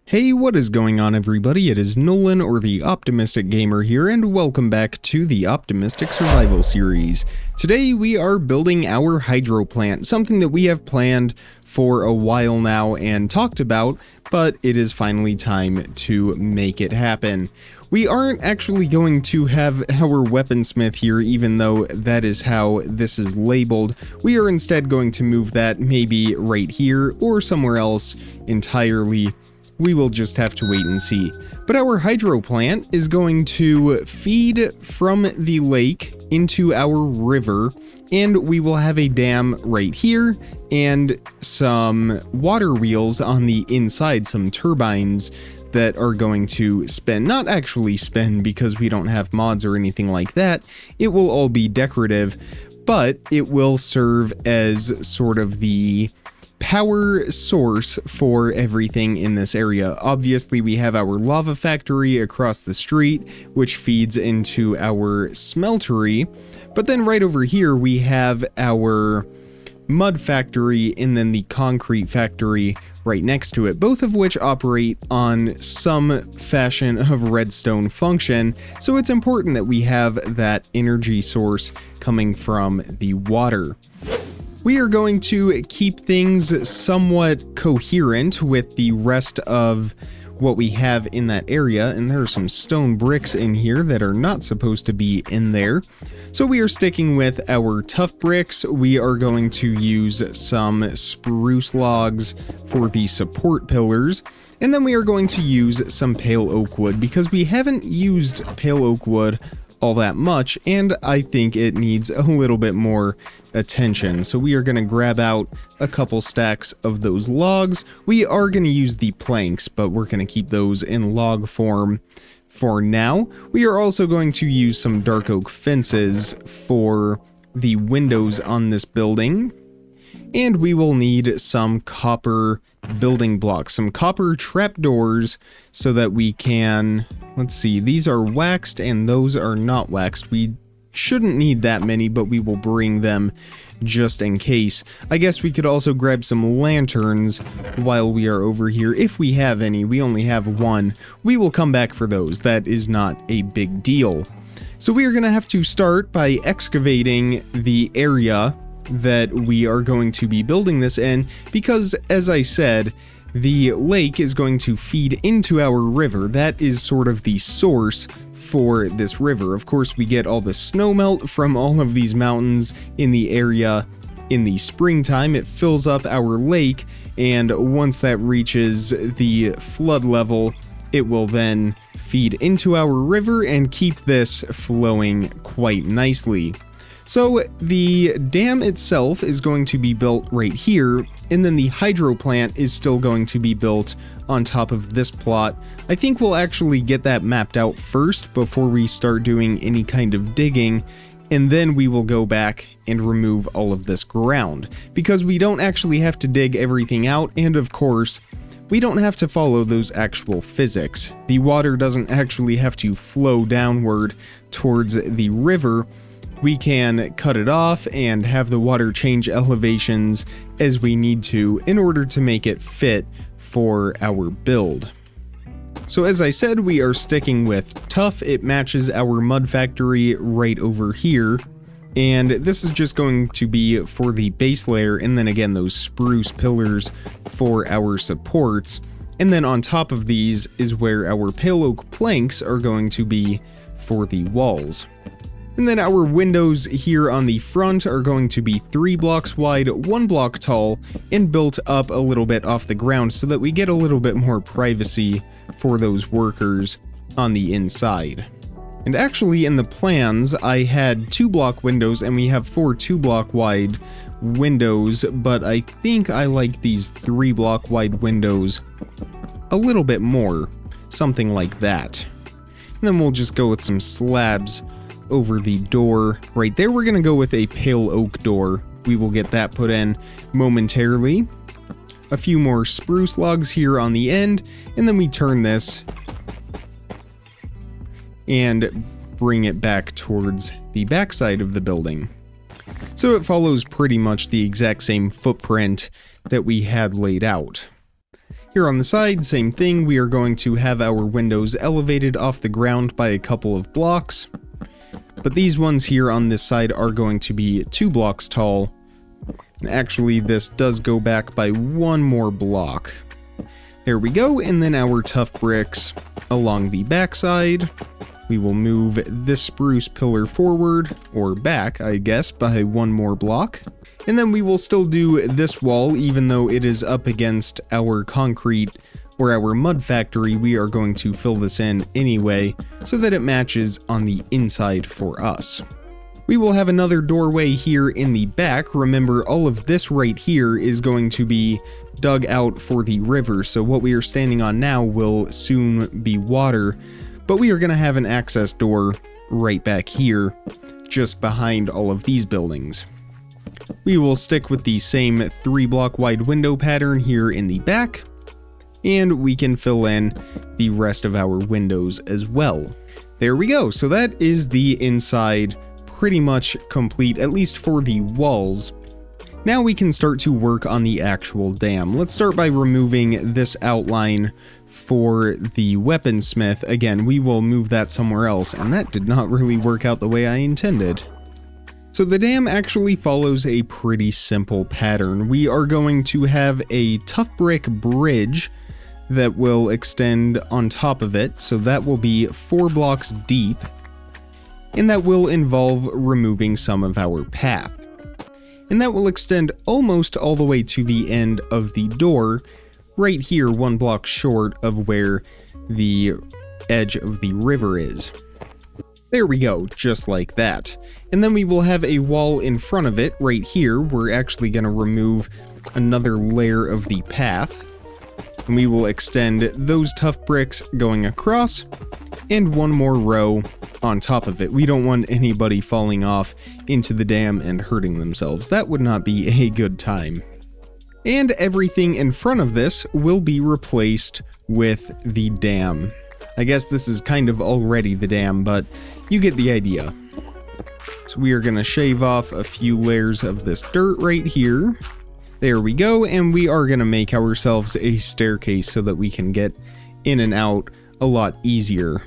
Hey, what is going on everybody? It is Nolan, or the Optimistic Gamer here, and welcome back to the Optimistic Survival series. Today we are building our Hydroplant, something that we have planned for a while now and talked about, but it is finally time to make it happen. We aren't actually going to have our weaponsmith here, even though that is how this is labeled. We are instead going to move that maybe right here or somewhere else entirely. We will just have to wait and see. But our Hydroplant is going to feed from the lake into our river, and we will have a dam right here and some water wheels on the inside, some turbines that are going to spin. Not actually spin because we don't have mods or anything like that. It will all be decorative, but it will serve as sort of the power source for everything in this area. Obviously, we have our lava factory across the street, which feeds into our smeltery, but then right over here we have our mud factory and then the concrete factory right next to it, both of which operate on some fashion of redstone function, so it's important that we have that energy source coming from the water. We are going to keep things somewhat coherent with the rest of what we have in that area, and there are some stone bricks in here that are not supposed to be in there. So we are sticking with our tough bricks. We are going to use some spruce logs for the support pillars, and then we are going to use some pale oak wood because we haven't used pale oak wood all that much, and I think it needs a little bit more attention. So we are going to grab out a couple stacks of those logs. We are going to use the planks, but we're going to keep those in log form for now. We are also going to use some dark oak fences for the windows on this building, and we will need some copper building blocks, some copper trapdoors, so that we can, let's see, these are waxed and those are not waxed. We shouldn't need that many, but we will bring them just in case. I guess we could also grab some lanterns while we are over here, if we have any. We only have one. We will come back for those. That is not a big deal. So we are going to have to start by excavating the area that we are going to be building this in, because as I said, the lake is going to feed into our river. That is sort of the source for this river. Of course, we get all the snow melt from all of these mountains in the area in the springtime. It fills up our lake, and once that reaches the flood level, it will then feed into our river and keep this flowing quite nicely. So the dam itself is going to be built right here, and then the Hydroplant is still going to be built on top of this plot. I think we'll actually get that mapped out first before we start doing any kind of digging, and then we will go back and remove all of this ground, because we don't actually have to dig everything out, and of course, we don't have to follow those actual physics. The water doesn't actually have to flow downward towards the river. We can cut it off and have the water change elevations as we need to in order to make it fit for our build. So as I said, we are sticking with tough. It matches our mud factory right over here. And this is just going to be for the base layer, and then again those spruce pillars for our supports. And then on top of these is where our pale oak planks are going to be for the walls. And then our windows here on the front are going to be 3 blocks wide, 1 block tall, and built up a little bit off the ground so that we get a little bit more privacy for those workers on the inside. And actually in the plans, I had 2 block windows, and we have 4 2-block wide windows, but I think I like these 3 block wide windows a little bit more, something like that. And then we'll just go with some slabs over the door right there. We're gonna go with a pale oak door. We will get that put in momentarily. A few more spruce logs here on the end, and then we turn this and bring it back towards the backside of the building. So it follows pretty much the exact same footprint that we had laid out. Here on the side, same thing, we are going to have our windows elevated off the ground by a couple of blocks. But these ones here on this side are going to be 2 blocks tall. And actually, this does go back by 1 more block. There we go, and then our tough bricks along the back side. We will move this spruce pillar forward, or back, I guess, by 1 more block. And then we will still do this wall, even though it is up against our concrete or our mud factory. We are going to fill this in anyway, so that it matches on the inside for us. We will have another doorway here in the back. Remember, all of this right here is going to be dug out for the river, so what we are standing on now will soon be water. But we are going to have an access door right back here, just behind all of these buildings. We will stick with the same 3 block wide window pattern here in the back, and we can fill in the rest of our windows as well. There we go. So that is the inside pretty much complete, at least for the walls. Now we can start to work on the actual dam. Let's start by removing this outline for the weaponsmith. Again, we will move that somewhere else, and that did not really work out the way I intended. So the dam actually follows a pretty simple pattern. We are going to have a tough brick bridge that will extend on top of it, so that will be 4 blocks deep, and that will involve removing some of our path. And that will extend almost all the way to the end of the door, right here 1 block short of where the edge of the river is. There we go, just like that. And then we will have a wall in front of it right here. We're actually going to remove another layer of the path. And we will extend those tough bricks going across, and 1 more row on top of it. We don't want anybody falling off into the dam and hurting themselves. That would not be a good time. And everything in front of this will be replaced with the dam. I guess this is kind of already the dam, but you get the idea. So we are going to shave off a few layers of this dirt right here. There we go, and we are going to make ourselves a staircase so that we can get in and out a lot easier.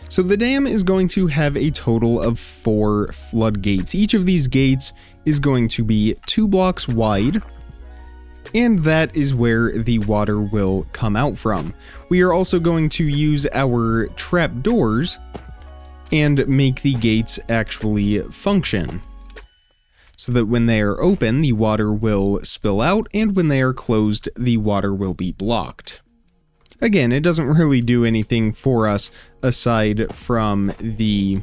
So the dam is going to have a total of 4 floodgates. Each of these gates is going to be 2 blocks wide, and that is where the water will come out from. We are also going to use our trapdoors and make the gates actually function, so that when they are open, the water will spill out, and when they are closed, the water will be blocked. Again, it doesn't really do anything for us aside from the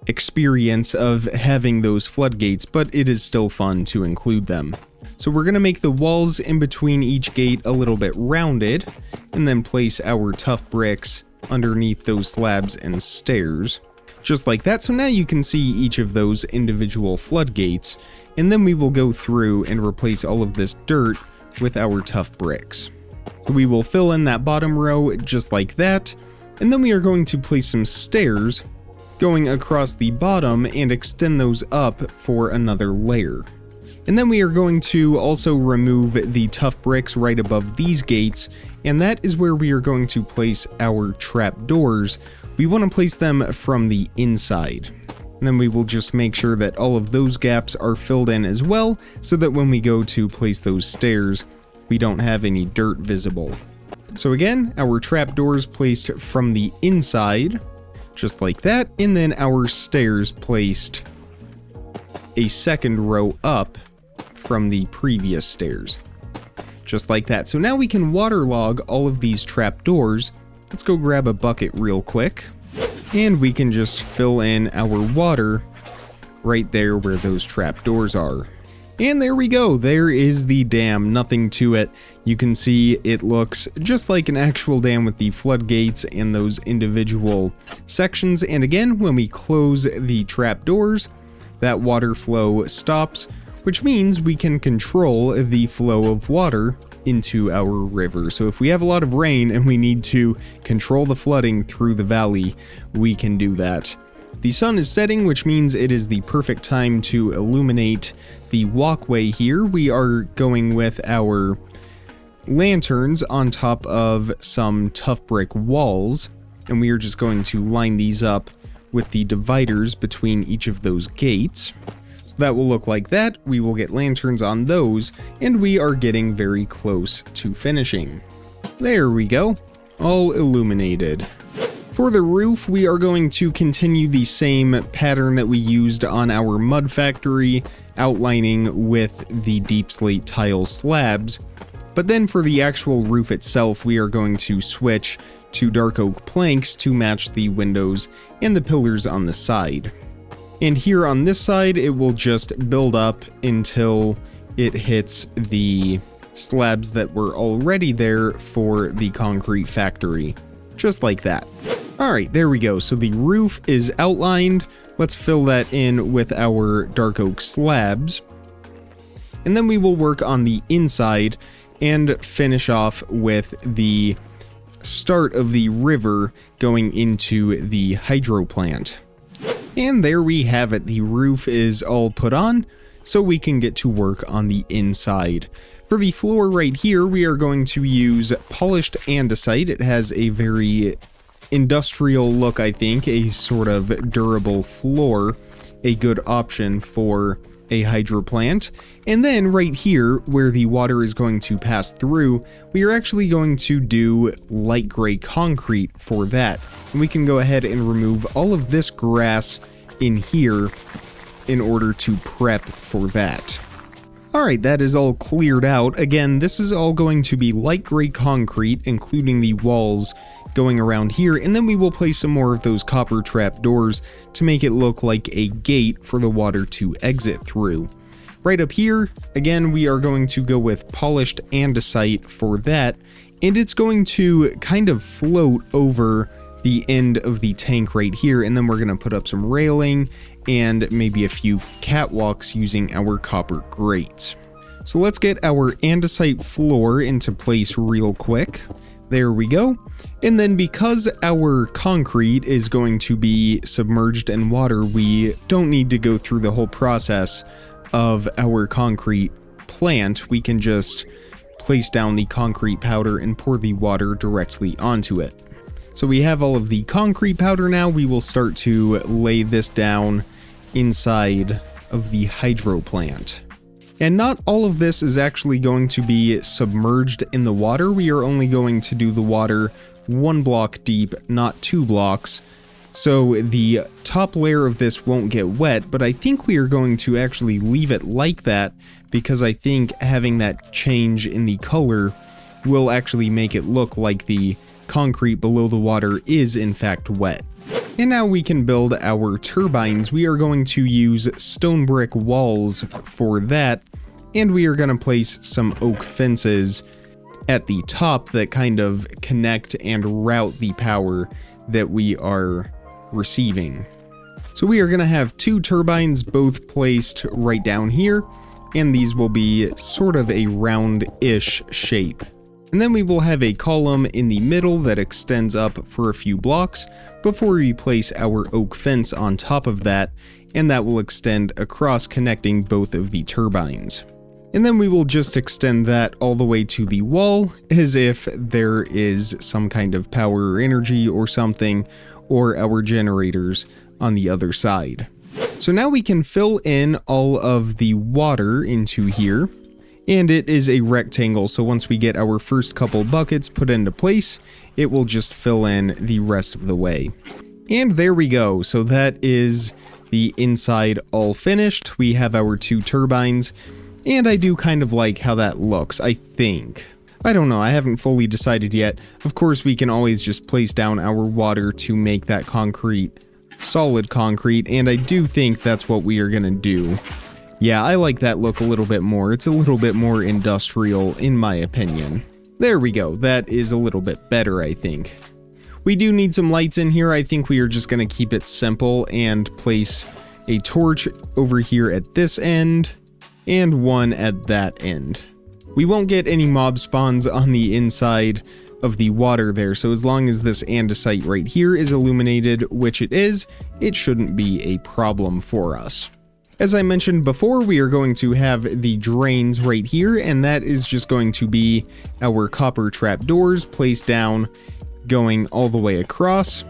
experience of having those floodgates, but it is still fun to include them. So we're going to make the walls in between each gate a little bit rounded, and then place our tough bricks underneath those slabs and stairs. Just like that, so now you can see each of those individual floodgates, and then we will go through and replace all of this dirt with our tough bricks. So we will fill in that bottom row just like that, and then we are going to place some stairs going across the bottom and extend those up for another layer. And then we are going to also remove the tough bricks right above these gates, and that is where we are going to place our trapdoors. We want to place them from the inside. And then we will just make sure that all of those gaps are filled in as well, so that when we go to place those stairs, we don't have any dirt visible. So again, our trapdoors placed from the inside, just like that, and then our stairs placed a second row up from the previous stairs, just like that. So now we can waterlog all of these trapdoors. Let's go grab a bucket real quick, and we can just fill in our water right there where those trapdoors are. And there we go, there is the dam, nothing to it. You can see it looks just like an actual dam with the floodgates and those individual sections. And again, when we close the trapdoors, that water flow stops, which means we can control the flow of water into our river. So if we have a lot of rain and we need to control the flooding through the valley, we can do that. The sun is setting, which means it is the perfect time to illuminate the walkway here. We are going with our lanterns on top of some tough brick walls, and we are just going to line these up with the dividers between each of those gates. So that will look like that. We will get lanterns on those, and we are getting very close to finishing. There we go, all illuminated. For the roof, we are going to continue the same pattern that we used on our mud factory, outlining with the deep slate tile slabs. But then for the actual roof itself, we are going to switch to dark oak planks to match the windows and the pillars on the side. And here on this side, it will just build up until it hits the slabs that were already there for the concrete factory. Just like that. Alright, there we go. So the roof is outlined. Let's fill that in with our dark oak slabs. And then we will work on the inside and finish off with the start of the river going into the hydroplant. And there we have it. The roof is all put on, so we can get to work on the inside. For the floor right here, we are going to use polished andesite. It has a very industrial look, I think, a sort of durable floor, a good option for a hydroplant. And then right here, where the water is going to pass through, we are actually going to do light gray concrete for that. And we can go ahead and remove all of this grass in here in order to prep for that. Alright, that is all cleared out. Again, this is all going to be light gray concrete, including the walls going around here, and then we will place some more of those copper trap doors to make it look like a gate for the water to exit through. Right up here, again, we are going to go with polished andesite for that, and it's going to kind of float over the end of the tank right here, and then we're going to put up some railing and maybe a few catwalks using our copper grates. So let's get our andesite floor into place real quick. There we go. And then because our concrete is going to be submerged in water, we don't need to go through the whole process of our concrete plant. We can just place down the concrete powder and pour the water directly onto it. So we have all of the concrete powder now. We will start to lay this down inside of the hydroplant. And not all of this is actually going to be submerged in the water. We are only going to do the water 1 block deep, not 2 blocks. So the top layer of this won't get wet, but I think we are going to actually leave it like that because I think having that change in the color will actually make it look like the concrete below the water is in fact wet. And now we can build our turbines. We are going to use stone brick walls for that, and we are going to place some oak fences at the top that kind of connect and route the power that we are receiving. So we are going to have 2 turbines both placed right down here, and these will be sort of a round-ish shape. And then we will have a column in the middle that extends up for a few blocks before we place our oak fence on top of that, and that will extend across, connecting both of the turbines. And then we will just extend that all the way to the wall as if there is some kind of power or energy or something, or our generators on the other side. So now we can fill in all of the water into here. And it is a rectangle, so once we get our first couple buckets put into place, it will just fill in the rest of the way. And there we go. So that is the inside all finished. We have our 2 turbines, and I do kind of like how that looks, I think. I don't know, I haven't fully decided yet. Of course, we can always just place down our water to make that concrete solid concrete, and I do think that's what we are gonna do. Yeah, I like that look a little bit more. It's a little bit more industrial, in my opinion. There we go. That is a little bit better, I think. We do need some lights in here. I think we are just going to keep it simple and place a torch over here at this end and one at that end. We won't get any mob spawns on the inside of the water there, so as long as this andesite right here is illuminated, which it is, it shouldn't be a problem for us. As I mentioned before, we are going to have the drains right here, and that is just going to be our copper trapdoors placed down, going all the way across,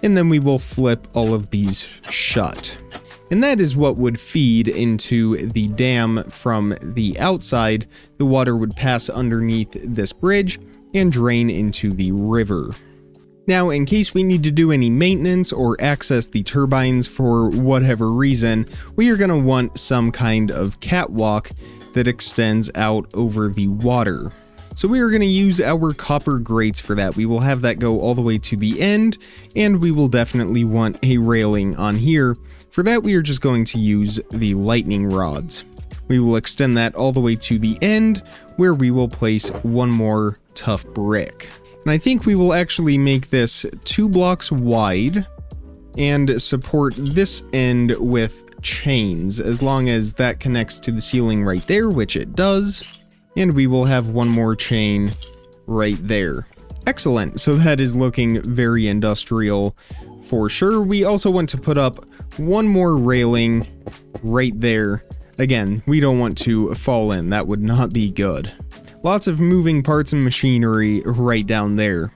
and then we will flip all of these shut. And that is what would feed into the dam from the outside. The water would pass underneath this bridge and drain into the river. Now, in case we need to do any maintenance or access the turbines for whatever reason, we are going to want some kind of catwalk that extends out over the water. So we are going to use our copper grates for that. We will have that go all the way to the end, and we will definitely want a railing on here. For that, we are just going to use the lightning rods. We will extend that all the way to the end, where we will place one more tough brick. And I think we will actually make this 2 blocks wide and support this end with chains, as long as that connects to the ceiling right there, which it does. And we will have one more chain right there. Excellent. So that is looking very industrial for sure. We also want to put up one more railing right there. Again, we don't want to fall in. That would not be good. Lots of moving parts and machinery right down there.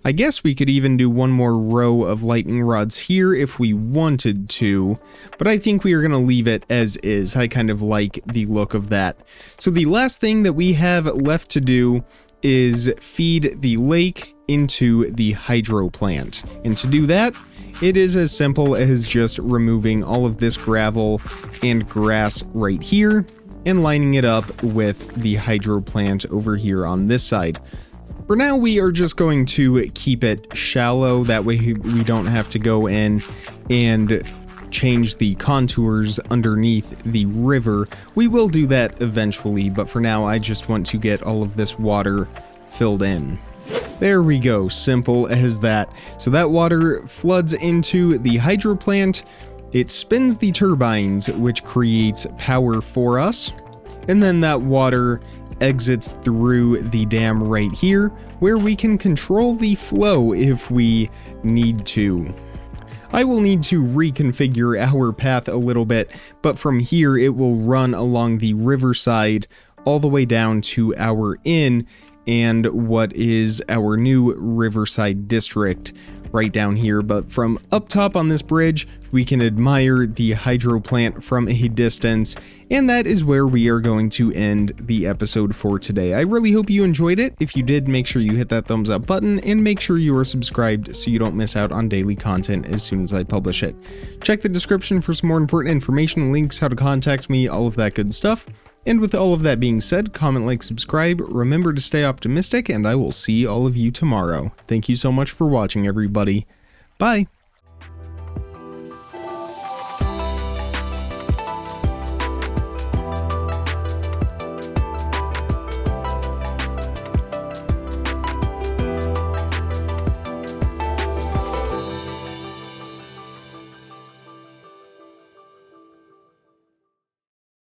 I guess we could even do one more row of lightning rods here if we wanted to, but I think we are going to leave it as is. I kind of like the look of that. So the last thing that we have left to do is feed the lake into the hydro plant. And to do that, it is as simple as just removing all of this gravel and grass right here and lining it up with the hydro plant over here on this side. For now, we are just going to keep it shallow. That way we don't have to go in and change the contours underneath the river. We will do that eventually, but for now, I just want to get all of this water filled in. There we go, simple as that. So that water floods into the hydro plant. It spins the turbines, which creates power for us. And then that water exits through the dam right here, where we can control the flow if we need to. I will need to reconfigure our path a little bit, but from here it will run along the riverside all the way down to our inn and what is our new riverside district right down here. But from up top on this bridge, we can admire the hydro plant from a distance, and that is where we are going to end the episode for today. I really hope you enjoyed it. If you did, make sure you hit that thumbs up button and make sure you are subscribed so you don't miss out on daily content as soon as I publish it. Check the description for some more important information, links, how to contact me, all of that good stuff. And with all of that being said, comment, like, subscribe, remember to stay optimistic, and I will see all of you tomorrow. Thank you so much for watching, everybody. Bye!